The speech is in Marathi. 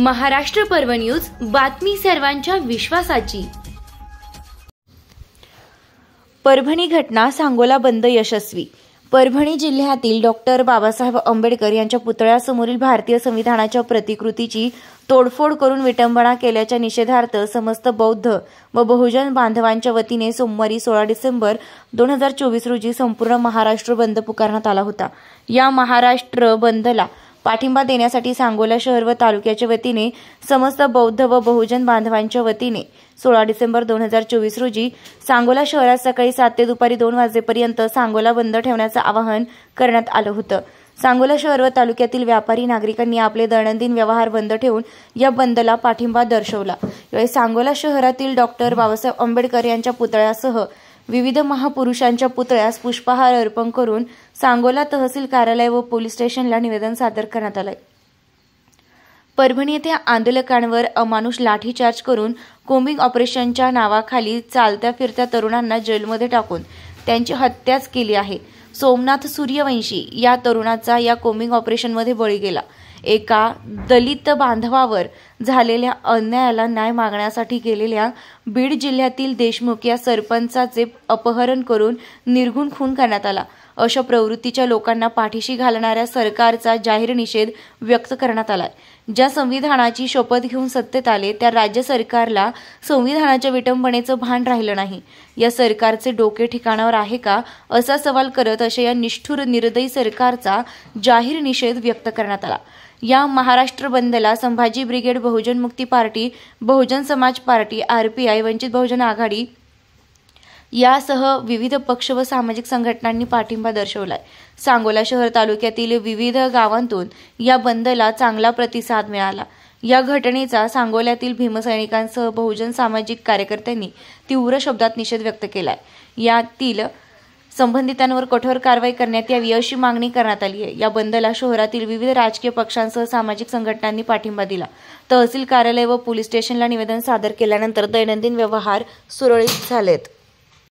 महाराष्ट्र पर्व न्यूज, बातमी सर्वांच्या विश्वासाची। परभणी घटना, सांगोला बंद यशस्वी। परभणी जिल्ह्यातील डॉक्टर बाबासाहेब आंबेडकर यांच्या पुतळ्यासमोरील भारतीय संविधानाच्या प्रतिकृतीची तोडफोड करून विटंबना केल्याच्या निषेधार्थ समस्त बौद्ध व बहुजन बांधवांच्या वतीने सोमवारी 16 डिसेंबर 2024 रोजी संपूर्ण महाराष्ट्र बंद पुकारण्यात आला होता। या महाराष्ट्र बंदला पाठिंबा देण्यासाठी सांगोला शहर व तालुक्याच्या वतीने समस्त बौद्ध व बहुजन बांधवांच्या वतीने 16 डिसेंबर 2024 रोजी सांगोला शहरात सकाळी 7 ते दुपारी 2 वाजेपर्यंत सांगोला बंद ठेवण्याचे आवाहन करण्यात आलं होतं। सांगोला शहर व तालुक्यातील व्यापारी नागरिकांनी आपले दैनंदिन व्यवहार बंद ठेवून या बंदला पाठिंबा दर्शवला। यावेळी सांगोला शहरातील डॉक्टर बाबासाहेब आंबेडकर यांच्या पुतळ्यासह विविध महापुरुषांच्या पुतळ्यास पुष्पहार अर्पण करून सांगोला तहसील कार्यालय व पोलीस स्टेशनला निवेदन सादर करण्यात आले। परभणी येथे आंदोलकांवर अमानुष लाठीचार्ज करून कोम्बिंग ऑपरेशनच्या नावाखाली चालत्या फिरत्या तरुणांना जेलमध्ये टाकून त्यांची हत्याच केली आहे। सोमनाथ सूर्यवंशी या तरुणाचा या कोम्बिंग ऑपरेशनमध्ये बळी गेला। एका दलित बांधवावर झालेल्या अन्यायाला न्याय मागण्यासाठी गेलेल्या बीड जिल्ह्यातील देशमुख या सरपंचाचे अपहरण करून निर्घुण खून करण्यात आला। अशा प्रवृत्तीच्या लोकांना पाठीशी घालणाऱ्या सरकारचा जाहीर निषेध व्यक्त करण्यात आलाय। ज्या संविधानाची शपथ घेऊन सत्तेत आले त्या राज्य सरकारला संविधानाच्या विटंबनेचं भान राहिलं नाही। या सरकारचे डोके ठिकाणावर आहे का असा सवाल करत अशा या निष्ठुर निर्दयी सरकारचा जाहीर निषेध व्यक्त करण्यात आला। या महाराष्ट्र बंदला संभाजी ब्रिगेड, बहुजन मुक्ती party, Bahujan Samaj party, RPI, Vanchit Bahujan आघाडी यासह विविध पक्ष व सामाजिक संघटनांनी पाठिंबा दर्शवलाय। सांगोला शहर तालुक्यातील विविध गावांतून या बंदला चांगला प्रतिसाद मिळाला। या घटनेचा सांगोल्यातील भीमसैनिकांसह बहुजन सामाजिक कार्यकर्त्यांनी तीव्र शब्दात निषेध व्यक्त केलाय। यातील संबंधितांवर कठोर कारवाई करण्यात यावी अशी मागणी करण्यात आली आहे। या बंदला शहरातील विविध राजकीय पक्षांसह सामाजिक संघटनांनी पाठिंबा दिला। तहसील कार्यालय व पोलीस स्टेशनला निवेदन सादर केल्यानंतर दैनंदिन व्यवहार सुरळीत झालेत।